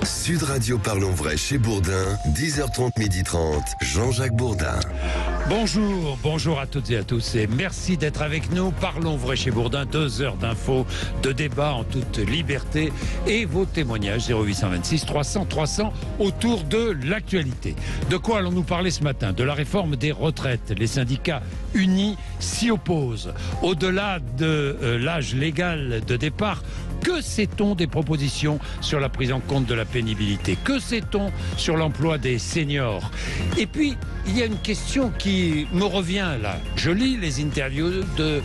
Sud Radio Parlons Vrai chez Bourdin, 10h30, 12h30, Jean-Jacques Bourdin. Bonjour à toutes et à tous et merci d'être avec nous. Parlons Vrai chez Bourdin, 2 heures d'infos, de débats en toute liberté et vos témoignages 0826 300 300 autour de l'actualité. De quoi allons-nous parler ce matin? De la réforme des retraites. Les syndicats unis s'y opposent. Au-delà de l'âge légal de départ, que sait-on des propositions sur la prise en compte de la pénibilité? Que sait-on sur l'emploi des seniors? Et puis, il y a une question qui me revient là. Je lis les interviews de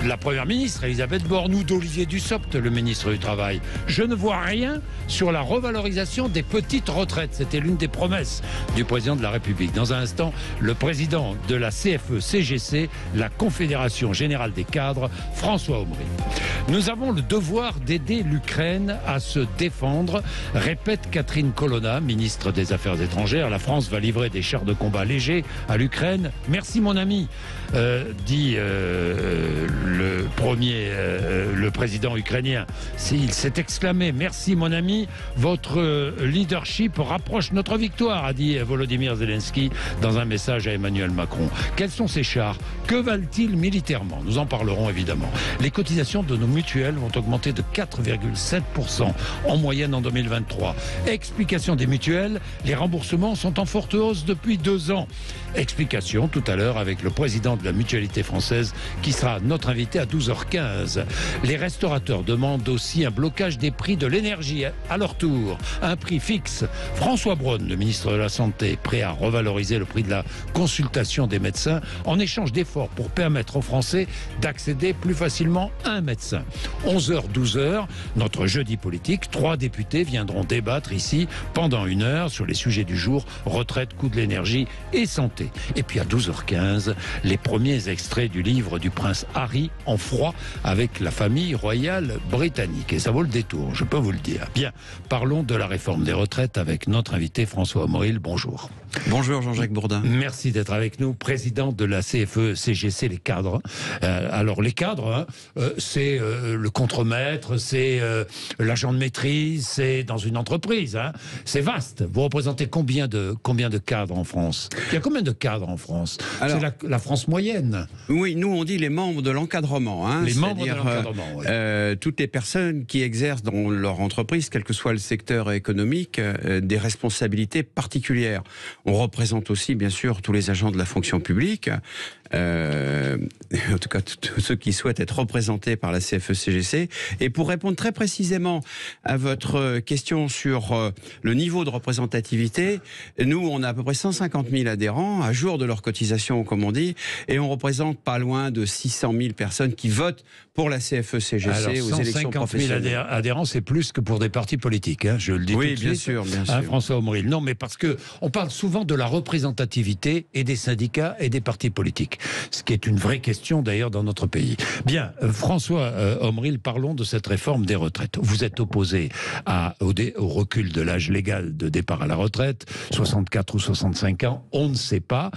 la Première ministre, Elisabeth Borne, ou d'Olivier Dussopt, le ministre du Travail. Je ne vois rien sur la revalorisation des petites retraites. C'était l'une des promesses du président de la République. Dans un instant, le président de la CFE-CGC, la Confédération Générale des Cadres, François Omry. Nous avons le devoir d'aider l'Ukraine à se défendre, répète Catherine Colonna, ministre des Affaires étrangères. La France va livrer des chars de combat légers à l'Ukraine. Merci mon ami, dit le président ukrainien. Il s'est exclamé, merci mon ami, votre leadership rapproche notre victoire, a dit Volodymyr Zelensky dans un message à Emmanuel Macron. Quels sont ces chars? Que valent-ils militairement? Nous en parlerons évidemment. Les cotisations de nos mutuelles vont augmenter de 4,7% en moyenne en 2023. Explication des mutuelles, les remboursements sont en forte hausse depuis 2 ans. Explication tout à l'heure avec le président de la mutualité française qui sera notre invité à 12h15. Les restaurateurs demandent aussi un blocage des prix de l'énergie à leur tour. Un prix fixe. François Braun, le ministre de la Santé, prêt à revaloriser le prix de la consultation des médecins en échange d'efforts pour permettre aux Français d'accéder plus facilement à un médecin. 11h, 12h, notre jeudi politique, 3 députés viendront débattre ici pendant 1 heure sur les sujets du jour, retraite, coût de l'énergie et santé. Et puis à 12h15, les premiers extraits du livre du prince Harry en froid avec la famille royale britannique. Et ça vaut le détour, je peux vous le dire. Bien, parlons de la réforme des retraites avec notre invité François Omry. Bonjour. Bonjour Jean-Jacques Bourdin. Merci d'être avec nous, président de la CFE-CGC, les cadres. Alors les cadres, c'est le contremaître, c'est l'agent de maîtrise, c'est dans une entreprise. C'est vaste. Vous représentez combien de cadres en France? Il y a combien de cadres en France? C'est la France moyenne. Oui, nous on dit les membres de l'encadrement. Les membres de l'encadrement, oui. Toutes les personnes qui exercent dans leur entreprise, quel que soit le secteur économique, des responsabilités particulières. On représente aussi, bien sûr, tous les agents de la fonction publique, en tout cas tous ceux qui souhaitent être représentés par la CFE-CGC. Et pour répondre très précisément à votre question sur le niveau de représentativité, nous, on a à peu près 150 000 adhérents, à jour de leur cotisation, comme on dit, et on représente pas loin de 600 000 personnes qui votent pour la CFE-CGC aux élections professionnelles. 150 000 adhérents, c'est plus que pour des partis politiques, je le dis tout de suite. Oui, bien sûr. François Omry. Non, mais parce que on parle souvent de la représentativité et des syndicats et des partis politiques, ce qui est une vraie question d'ailleurs dans notre pays. Bien, François Omry, parlons de cette réforme des retraites. Vous êtes opposé au recul de l'âge légal de départ à la retraite, 64 ou 65 ans, on ne sait pas.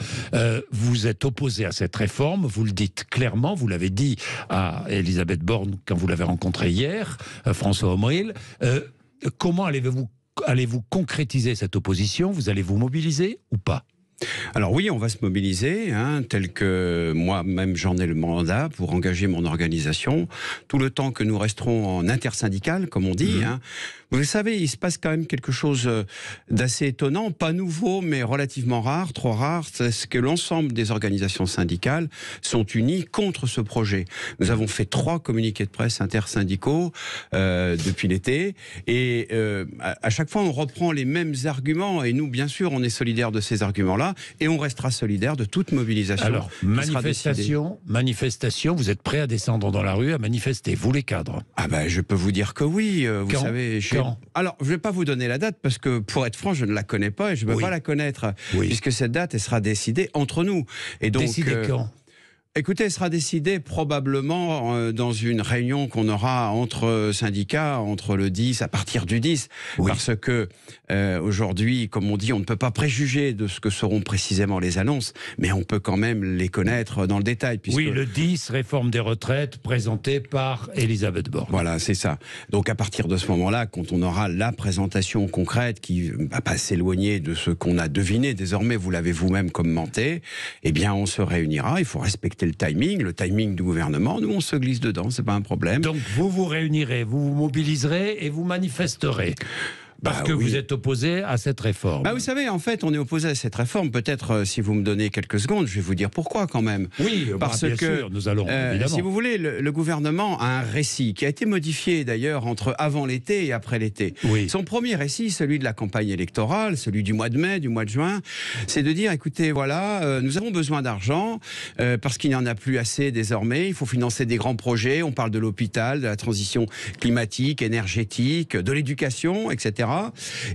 Vous êtes opposé à cette réforme, vous le dites clairement, vous l'avez dit à Elisabeth Borne quand vous l'avez rencontrée hier, François Omry. Comment allez-vous concrétiser cette opposition? Vous allez vous mobiliser ou pas? Alors oui, on va se mobiliser, tel que moi-même j'en ai le mandat pour engager mon organisation, tout le temps que nous resterons en intersyndical, comme on dit. Vous savez, il se passe quand même quelque chose d'assez étonnant, pas nouveau, mais relativement rare, trop rare, c'est que l'ensemble des organisations syndicales sont unies contre ce projet. Nous avons fait 3 communiqués de presse intersyndicaux depuis l'été, et à chaque fois on reprend les mêmes arguments, et nous, bien sûr, on est solidaires de ces arguments-là, et on restera solidaires de toute mobilisation. Alors, manifestation, vous êtes prêts à descendre dans la rue, à manifester, vous les cadres? Je peux vous dire que oui, vous savez... Alors, je ne vais pas vous donner la date parce que, pour être franc, je ne la connais pas et je ne peux pas la connaître puisque cette date, elle sera décidée entre nous. Et donc, décidée quand? Écoutez, elle sera décidée probablement dans une réunion qu'on aura entre syndicats, entre le 10, à partir du 10. Oui. Parce que aujourd'hui, comme on dit, on ne peut pas préjuger de ce que seront précisément les annonces, mais on peut quand même les connaître dans le détail. Puisque... Oui, le 10, réforme des retraites, présentée par Elisabeth Borne. Voilà, c'est ça. Donc à partir de ce moment-là, quand on aura la présentation concrète qui ne va pas s'éloigner de ce qu'on a deviné désormais, vous l'avez vous-même commenté, eh bien on se réunira, il faut respecter le timing du gouvernement. Nous, on se glisse dedans, c'est pas un problème. Donc, vous vous réunirez, vous vous mobiliserez et vous manifesterez. Parce que vous êtes opposé à cette réforme. Vous savez, en fait, on est opposé à cette réforme. Peut-être, si vous me donnez quelques secondes, je vais vous dire pourquoi quand même. Oui, parce bien que sûr, nous allons, évidemment. Si vous voulez, le gouvernement a un récit qui a été modifié d'ailleurs entre avant l'été et après l'été. Oui. Son premier récit, celui de la campagne électorale, celui du mois de mai, du mois de juin, c'est de dire, écoutez, voilà, nous avons besoin d'argent parce qu'il n'y en a plus assez désormais. Il faut financer des grands projets. On parle de l'hôpital, de la transition climatique, énergétique, de l'éducation, etc.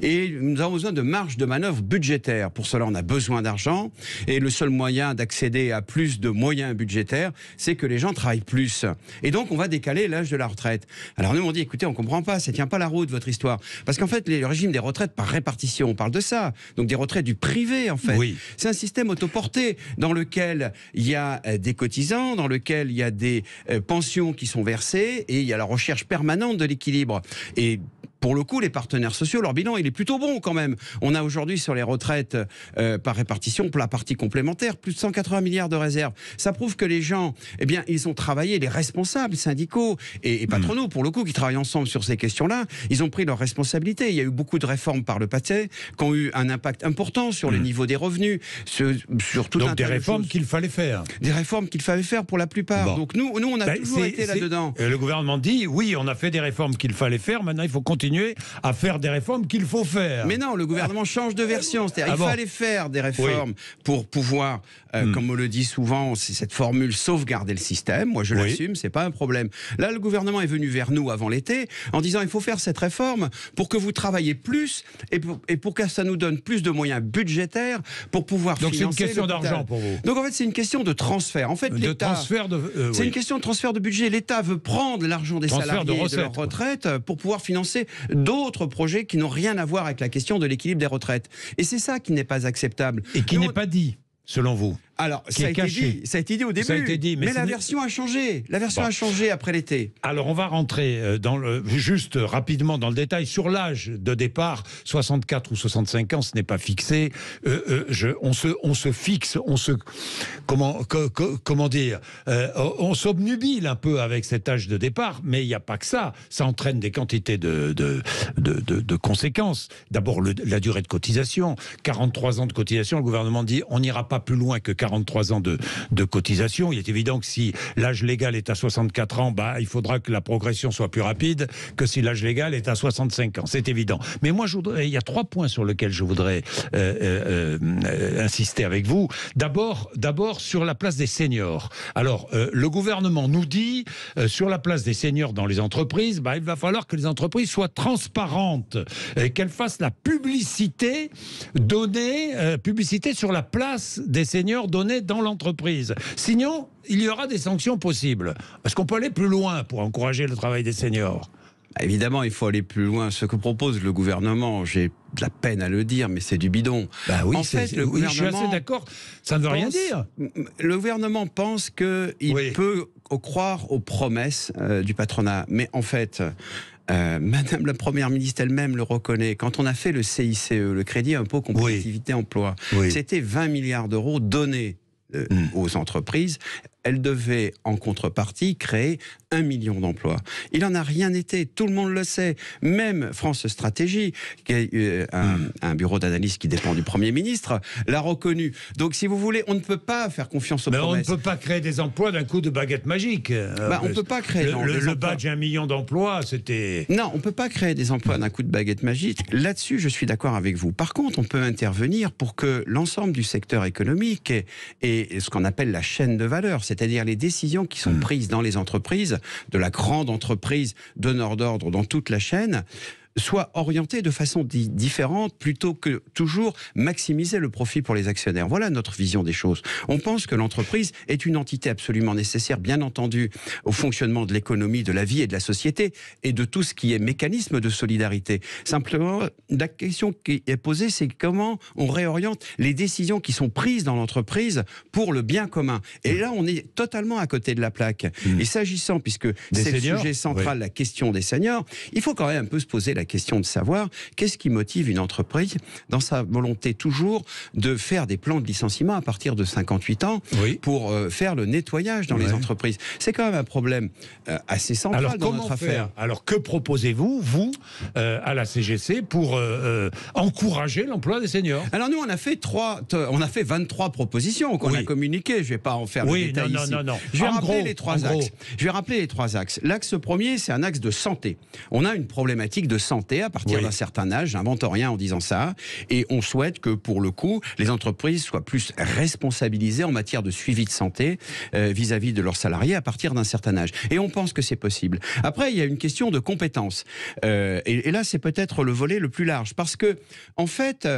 Et nous avons besoin de marge de manœuvre budgétaire. Pour cela, on a besoin d'argent. Et le seul moyen d'accéder à plus de moyens budgétaires, c'est que les gens travaillent plus. Et donc, on va décaler l'âge de la retraite. Alors nous, on dit, écoutez, on comprend pas, ça tient pas la route, votre histoire. Parce qu'en fait, le régime des retraites par répartition, on parle de ça. Donc des retraites du privé, en fait. Oui. C'est un système autoporté dans lequel il y a des cotisants, dans lequel il y a des pensions qui sont versées et il y a la recherche permanente de l'équilibre. Et pour le coup, les partenaires sociaux, leur bilan, il est plutôt bon quand même. On a aujourd'hui sur les retraites par répartition, pour la partie complémentaire, plus de 180 milliards de réserves. Ça prouve que les gens, eh bien, ils ont travaillé, les responsables syndicaux et patronaux, pour le coup, qui travaillent ensemble sur ces questions-là, ils ont pris leurs responsabilités. Il y a eu beaucoup de réformes par le passé qui ont eu un impact important sur le niveau des revenus, sur tout un tas de choses. Donc des réformes qu'il fallait faire. Des réformes qu'il fallait faire pour la plupart. Bon. Donc nous on a toujours été là-dedans. Le gouvernement dit, oui, on a fait des réformes qu'il fallait faire, maintenant il faut continuer à faire des réformes qu'il faut faire. Mais non, le gouvernement change de version. C'est-à-dire il fallait faire des réformes pour pouvoir, comme on le dit souvent, c'est cette formule sauvegarder le système. Moi, je l'assume, c'est pas un problème. Là, le gouvernement est venu vers nous avant l'été en disant il faut faire cette réforme pour que vous travaillez plus et pour que ça nous donne plus de moyens budgétaires pour pouvoir financer. Donc c'est une question d'argent pour vous. Donc en fait, c'est une question de transfert. En fait, c'est une question de transfert de budget. L'État veut prendre l'argent des salariés de leur retraite pour pouvoir financer d'autres projets qui n'ont rien à voir avec la question de l'équilibre des retraites. Et c'est ça qui n'est pas acceptable. Et qui n'est pas dit, selon vous. Alors, ça a été dit au début, mais la version a changé. La version a changé après l'été. Alors, on va rentrer juste rapidement dans le détail. Sur l'âge de départ, 64 ou 65 ans, ce n'est pas fixé. On se fixe, comment dire, on s'obnubile un peu avec cet âge de départ, mais il n'y a pas que ça. Ça entraîne des quantités de conséquences. D'abord, la durée de cotisation. 43 ans de cotisation, le gouvernement dit on n'ira pas plus loin que 43 ans de cotisation. Il est évident que si l'âge légal est à 64 ans, il faudra que la progression soit plus rapide que si l'âge légal est à 65 ans. C'est évident. Mais moi, il y a 3 points sur lesquels je voudrais insister avec vous. D'abord, sur la place des seniors. Alors, le gouvernement nous dit, sur la place des seniors dans les entreprises, il va falloir que les entreprises soient transparentes, qu'elles fassent la publicité sur la place des seniors donnée dans l'entreprise. Sinon, il y aura des sanctions possibles. Est-ce qu'on peut aller plus loin pour encourager le travail des seniors ? Évidemment, il faut aller plus loin. Ce que propose le gouvernement, j'ai de la peine à le dire, mais c'est du bidon. Oui, je suis assez d'accord. Ça ne veut rien dire. Le gouvernement pense qu'il peut croire aux promesses du patronat. Mais en fait... Madame la Première ministre elle-même le reconnaît. Quand on a fait le CICE, le crédit impôt compétitivité emploi, c'était 20 milliards d'euros donnés aux entreprises. Elle devait, en contrepartie, créer 1 million d'emplois. Il n'en a rien été, tout le monde le sait. Même France Stratégie, qui est un bureau d'analyse qui dépend du Premier ministre, l'a reconnu. Donc, si vous voulez, on ne peut pas faire confiance aux promesses. On ne peut pas créer des emplois d'un coup de baguette magique. On ne peut pas créer... Le badge 1 million d'emplois, c'était... Non, on ne peut pas créer des emplois d'un coup de baguette magique. Là-dessus, je suis d'accord avec vous. Par contre, on peut intervenir pour que l'ensemble du secteur économique et ce qu'on appelle la chaîne de valeur, c'est-à-dire les décisions qui sont prises dans les entreprises, de la grande entreprise, donneur d'ordre dans toute la chaîne, soit orienté de façon différente plutôt que toujours maximiser le profit pour les actionnaires. Voilà notre vision des choses. On pense que l'entreprise est une entité absolument nécessaire, bien entendu, au fonctionnement de l'économie, de la vie et de la société et de tout ce qui est mécanisme de solidarité. Simplement, la question qui est posée, c'est comment on réoriente les décisions qui sont prises dans l'entreprise pour le bien commun. Et là, on est totalement à côté de la plaque. Et s'agissant, puisque c'est le sujet central, la question des seniors, il faut quand même un peu se poser la question de savoir qu'est-ce qui motive une entreprise dans sa volonté toujours de faire des plans de licenciement à partir de 58 ans pour faire le nettoyage dans les entreprises. C'est quand même un problème assez central dans notre affaire. Alors que proposez-vous, vous, à la CGC pour encourager l'emploi des seniors? Alors nous, on a fait 23 propositions qu'on a communiquées. Je ne vais pas en faire le détail ici. Je vais rappeler les trois axes. Je vais rappeler les trois axes. L'axe premier, c'est un axe de santé. On a une problématique de santé à partir d'un certain âge, j'invente rien en disant ça, et on souhaite que pour le coup, les entreprises soient plus responsabilisées en matière de suivi de santé vis-à-vis de leurs salariés à partir d'un certain âge. Et on pense que c'est possible. Après, il y a une question de compétences. Et là, c'est peut-être le volet le plus large, parce que, en fait,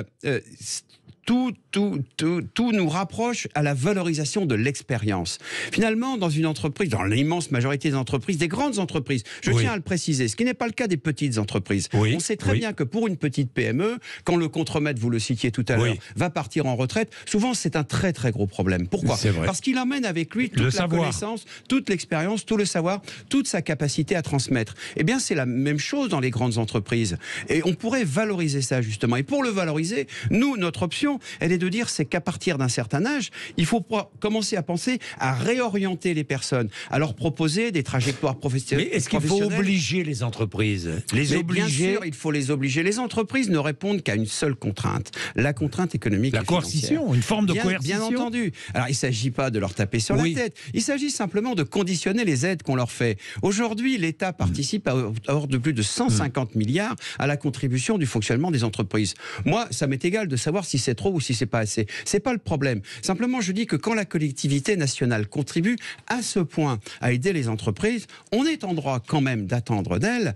tout nous rapproche à la valorisation de l'expérience. Finalement, dans une entreprise, dans l'immense majorité des entreprises, des grandes entreprises, je tiens à le préciser, ce qui n'est pas le cas des petites entreprises. On sait très bien que pour une petite PME, quand le contremaître, vous le citiez tout à l'heure, va partir en retraite, souvent c'est un très très gros problème. Pourquoi ? Parce qu'il emmène avec lui toute la connaissance, toute l'expérience, tout le savoir, toute sa capacité à transmettre. Eh bien, c'est la même chose dans les grandes entreprises. Et on pourrait valoriser ça, justement. Et pour le valoriser, nous, notre option, elle est de dire c'est qu'à partir d'un certain âge, il faut commencer à penser à réorienter les personnes, à leur proposer des trajectoires professionnelles. Mais est-ce qu'il faut obliger les entreprises ? Bien sûr, il faut les obliger. Les entreprises ne répondent qu'à une seule contrainte, la contrainte économique et financière. La coercition, une forme de coercition. Bien entendu. Alors, il ne s'agit pas de leur taper sur la tête. Il s'agit simplement de conditionner les aides qu'on leur fait. Aujourd'hui, l'État participe à hauteur de plus de 150 milliards à la contribution du fonctionnement des entreprises. Moi, ça m'est égal de savoir si c'est trop ou si c'est pas assez. C'est pas le problème. Simplement, je dis que quand la collectivité nationale contribue à ce point à aider les entreprises, on est en droit quand même d'attendre d'elle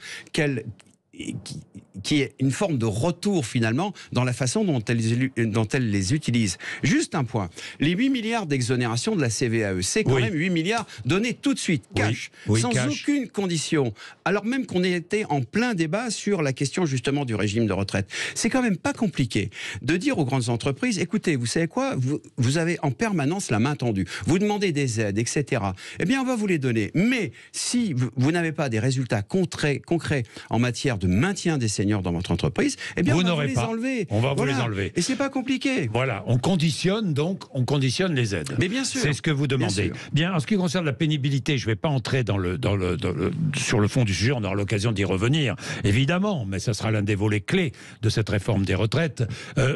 qui est une forme de retour finalement dans la façon dont elles les utilisent. Juste un point, les 8 milliards d'exonération de la CVAE, c'est quand même 8 milliards donnés tout de suite, cash, sans aucune condition, alors même qu'on était en plein débat sur la question justement du régime de retraite. C'est quand même pas compliqué de dire aux grandes entreprises, écoutez, vous savez quoi, vous avez en permanence la main tendue, vous demandez des aides, etc. Eh bien, on va vous les donner. Mais si vous n'avez pas des résultats concrets en matière de maintien des seniors dans votre entreprise, eh bien, on va vous les enlever. On va vous les enlever. Et c'est pas compliqué. Voilà, on conditionne les aides. Mais bien sûr. C'est ce que vous demandez. Bien, en ce qui concerne la pénibilité, je ne vais pas entrer sur le fond du sujet, on aura l'occasion d'y revenir, évidemment, mais ça sera l'un des volets clés de cette réforme des retraites.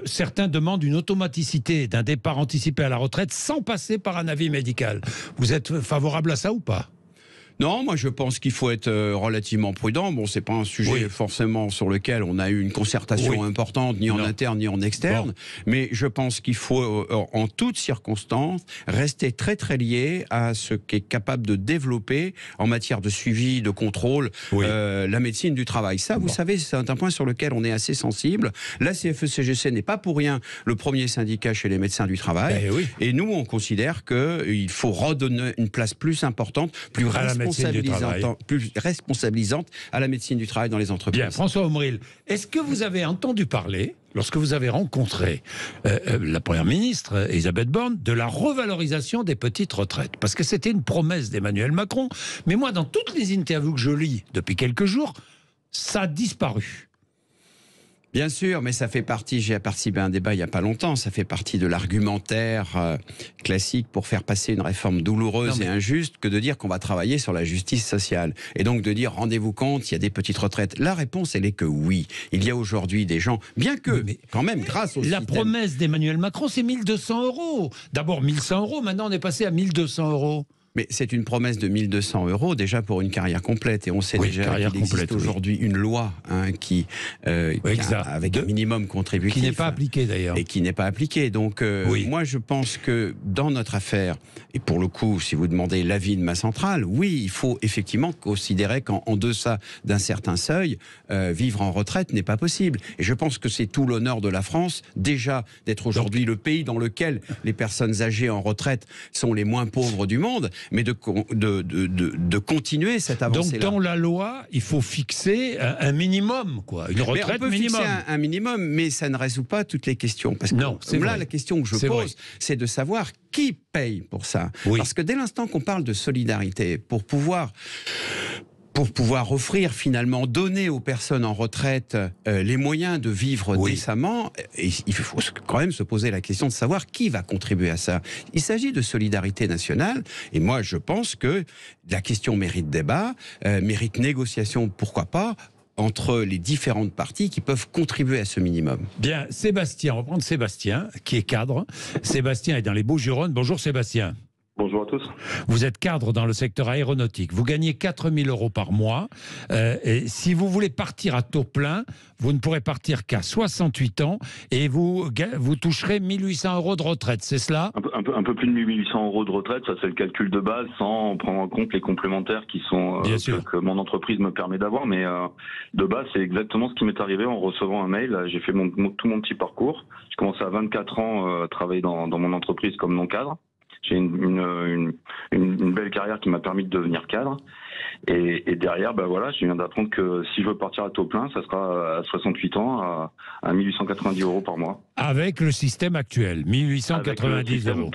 Certains demandent une automaticité d'un départ anticipé à la retraite sans passer par un avis médical. Vous êtes favorable à ça ou pas ? Non, moi je pense qu'il faut être relativement prudent. Bon, c'est pas un sujet forcément sur lequel on a eu une concertation importante, ni en interne ni en externe, mais je pense qu'il faut en toutes circonstances rester très très lié à ce qu'est capable de développer en matière de suivi, de contrôle, la médecine du travail. Ça, vous savez, c'est un point sur lequel on est assez sensible. La CFE-CGC n'est pas pour rien le premier syndicat chez les médecins du travail. Et nous, on considère qu'il faut redonner une place plus importante, plus responsabilisante à la médecine du travail dans les entreprises. Bien, François Omril, est-ce que vous avez entendu parler, lorsque vous avez rencontré la Première ministre, Elisabeth Borne, de la revalorisation des petites retraites? Parce que c'était une promesse d'Emmanuel Macron. Mais moi, dans toutes les interviews que je lis depuis quelques jours, ça a disparu. Bien sûr, mais ça fait partie, j'ai participé à un débat il n'y a pas longtemps, ça fait partie de l'argumentaire classique pour faire passer une réforme douloureuse et injuste que de dire qu'on va travailler sur la justice sociale. Et donc de dire, rendez-vous compte, il y a des petites retraites. La réponse, elle est que oui. Il y a aujourd'hui des gens, bien que, quand même, grâce au La promesse d'Emmanuel Macron, c'est 1 200 €. D'abord 1 100 €, maintenant on est passé à 1 200 €. Mais c'est une promesse de 1 200 € déjà pour une carrière complète. Et on sait déjà qu'il existe aujourd'hui une loi qui avec un minimum contributif. Qui n'est pas appliqué d'ailleurs. Et qui n'est pas appliqué. Donc moi je pense que dans notre affaire, et pour le coup, si vous demandez l'avis de ma centrale, oui, il faut effectivement considérer qu'en deçà d'un certain seuil, vivre en retraite n'est pas possible. Et je pense que c'est tout l'honneur de la France, déjà, d'être aujourd'hui le pays dans lequel les personnes âgées en retraite sont les moins pauvres du monde, mais de continuer cette avancée-là. Donc dans la loi, il faut fixer un minimum, quoi, une retraite minimum. On peut fixer un minimum, mais ça ne résout pas toutes les questions. Parce que non, c'est là, vrai. La question que je pose, c'est de savoir qui paye pour ça. Oui. Parce que dès l'instant qu'on parle de solidarité, pour pouvoir offrir finalement, donner aux personnes en retraite les moyens de vivre décemment, et il faut quand même se poser la question de savoir qui va contribuer à ça. Il s'agit de solidarité nationale, et moi je pense que la question mérite débat, mérite négociation, pourquoi pas, entre les différentes parties qui peuvent contribuer à ce minimum. Bien, Sébastien, on va prendre Sébastien, qui est cadre. Sébastien est dans les Bouches-du-Rhône. Bonjour Sébastien. Bonjour à tous. Vous êtes cadre dans le secteur aéronautique. Vous gagnez 4 000 € par mois. Et si vous voulez partir à taux plein, vous ne pourrez partir qu'à 68 ans et vous toucherez 1 800 € de retraite, c'est cela ? Un peu plus de 1 800 € de retraite, ça c'est le calcul de base sans prendre en compte les complémentaires qui sont que mon entreprise me permet d'avoir. Mais de base, c'est exactement ce qui m'est arrivé en recevant un mail. J'ai fait tout mon petit parcours. J'ai commencé à 24 ans à travailler dans mon entreprise comme non-cadre. J'ai une belle carrière qui m'a permis de devenir cadre. Et derrière, je viens d'apprendre que si je veux partir à taux plein, ça sera à 68 ans, à 1 890 € par mois. Avec le système actuel, 1 890 €.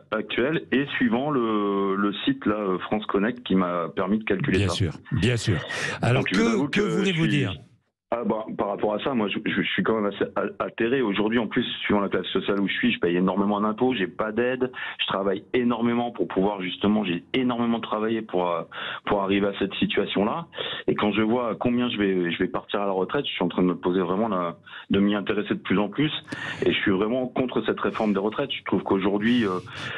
Actuel et suivant le site là, France Connect qui m'a permis de calculer ça. Bien sûr, bien sûr. Alors que voulez-vous dire ? Par rapport à ça, moi, je suis quand même assez atterré. Aujourd'hui, en plus, suivant la classe sociale où je suis, je paye énormément d'impôts, j'ai pas d'aide, je travaille énormément pour pouvoir justement, j'ai énormément travaillé pour arriver à cette situation-là. Et quand je vois combien je vais partir à la retraite, je suis en train de me poser vraiment de m'y intéresser de plus en plus. Et je suis vraiment contre cette réforme des retraites. Je trouve qu'aujourd'hui,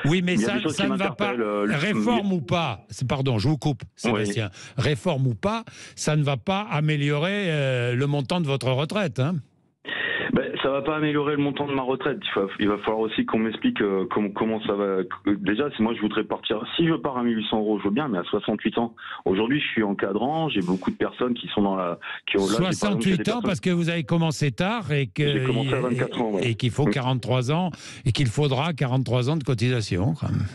oui, mais ça ne va pas. Réforme ou pas, pardon, je vous coupe, Sébastien. Oui. Réforme ou pas, ça ne va pas améliorer le montant de votre retraite, hein ? Ça va pas améliorer le montant de ma retraite. Il va falloir aussi qu'on m'explique comment ça va. Déjà, moi je voudrais partir. Si je pars à 1 800 €, je veux bien, mais à 68 ans. Aujourd'hui, je suis encadrant. J'ai beaucoup de personnes qui sont dans qui ont 68 ans parce que vous avez commencé tard et que j'ai commencé à 24 ans, et qu'il faut 43 ans et qu'il faudra 43 ans de cotisation, quand même.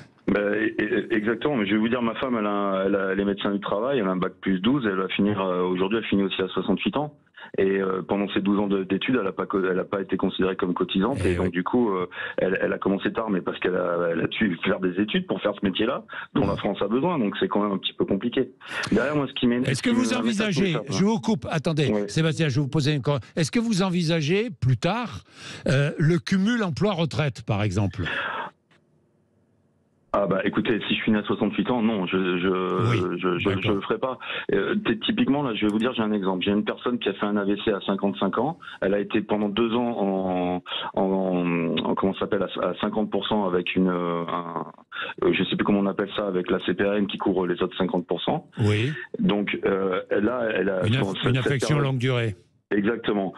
Exactement, mais je vais vous dire, ma femme, elle est médecin du travail, elle a un bac plus 12, aujourd'hui elle finit aussi à 68 ans. Et pendant ces 12 ans d'études, elle n'a pas été considérée comme cotisante. Et donc du coup, elle a commencé tard, mais parce qu'elle a dû faire des études pour faire ce métier-là, dont la France a besoin. Donc c'est quand même un petit peu compliqué. Derrière moi, Est-ce que vous envisagez, je vous coupe, attendez, Sébastien, je vais vous poser une question. Est-ce que vous envisagez plus tard le cumul emploi-retraite, par exemple ? Écoutez, si je finis à 68 ans, non, je le ferai pas. Typiquement, là, je vais vous dire, j'ai un exemple. J'ai une personne qui a fait un AVC à 55 ans. Elle a été pendant 2 ans comment ça s'appelle, à 50% avec je sais plus comment on appelle ça, avec la CPRM qui couvre les autres 50%. Oui. Donc, là, elle a une affection longue durée. Exactement.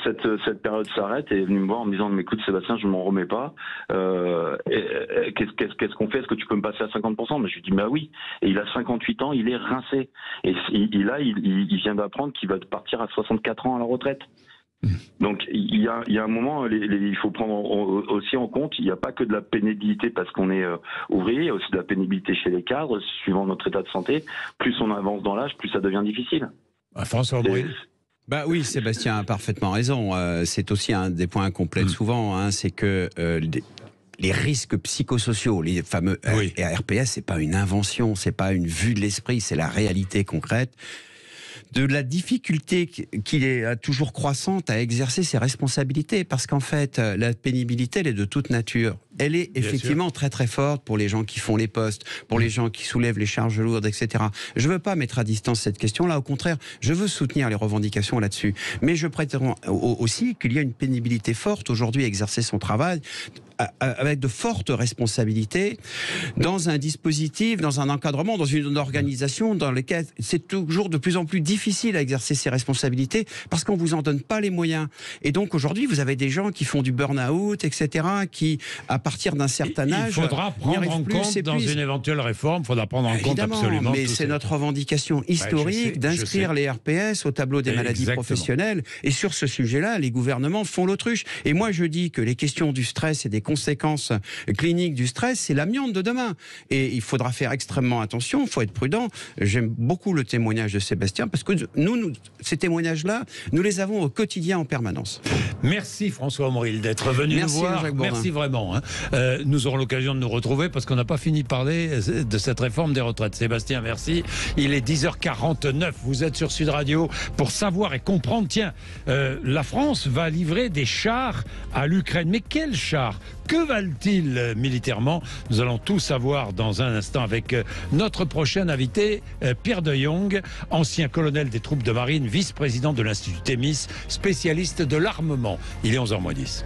Cette période s'arrête et elle est venue me voir en me disant, mais écoute Sébastien, je m'en remets pas. Qu'est-ce qu'on fait ? Est-ce que tu peux me passer à 50% ? Mais je lui dis, bah oui. Et il a 58 ans, il est rincé. Et il vient d'apprendre qu'il va partir à 64 ans à la retraite. Donc il y a un moment, il faut prendre aussi en compte, il n'y a pas que de la pénibilité parce qu'on est ouvrier, il y a aussi de la pénibilité chez les cadres, suivant notre état de santé. Plus on avance dans l'âge, plus ça devient difficile. François Aubry. Oui, Sébastien a parfaitement raison. C'est aussi un des points qu'on plaide souvent, c'est que les risques psychosociaux, les fameux RPS, c'est pas une invention, c'est pas une vue de l'esprit, c'est la réalité concrète de la difficulté qu'il est toujours croissante à exercer ses responsabilités, parce qu'en fait, la pénibilité, elle est de toute nature. elle est effectivement très très forte pour les gens qui font les postes, pour les gens qui soulèvent les charges lourdes, etc. Je ne veux pas mettre à distance cette question-là, au contraire, je veux soutenir les revendications là-dessus. Mais je prétends aussi qu'il y a une pénibilité forte aujourd'hui à exercer son travail, avec de fortes responsabilités, dans un dispositif, dans un encadrement, dans une organisation dans laquelle c'est toujours de plus en plus difficile à exercer ses responsabilités parce qu'on ne vous en donne pas les moyens. Et donc aujourd'hui, vous avez des gens qui font du burn-out, etc., qui, à partir d'un certain âge... Il faudra prendre en compte, dans une éventuelle réforme, il faudra prendre en compte absolument... Mais c'est notre revendication historique d'inscrire les RPS au tableau des maladies professionnelles. Et sur ce sujet-là, les gouvernements font l'autruche. Et moi, je dis que les questions du stress et des conséquences cliniques du stress, c'est l'amiante de demain. Et il faudra faire extrêmement attention, il faut être prudent. J'aime beaucoup le témoignage de Sébastien, parce que nous ces témoignages-là, nous les avons au quotidien en permanence. Merci François Omril d'être venu nous voir. Merci vraiment. Nous aurons l'occasion de nous retrouver, parce qu'on n'a pas fini de parler de cette réforme des retraites. Sébastien, merci. Il est 10h49, vous êtes sur Sud Radio pour savoir et comprendre. Tiens, la France va livrer des chars à l'Ukraine. Mais quels chars ? Que valent-ils militairement? Nous allons tout savoir dans un instant avec notre prochain invité, Pierre de Jong, ancien colonel des troupes de marine, vice-président de l'Institut Thémis, spécialiste de l'armement. Il est 11h moins 10.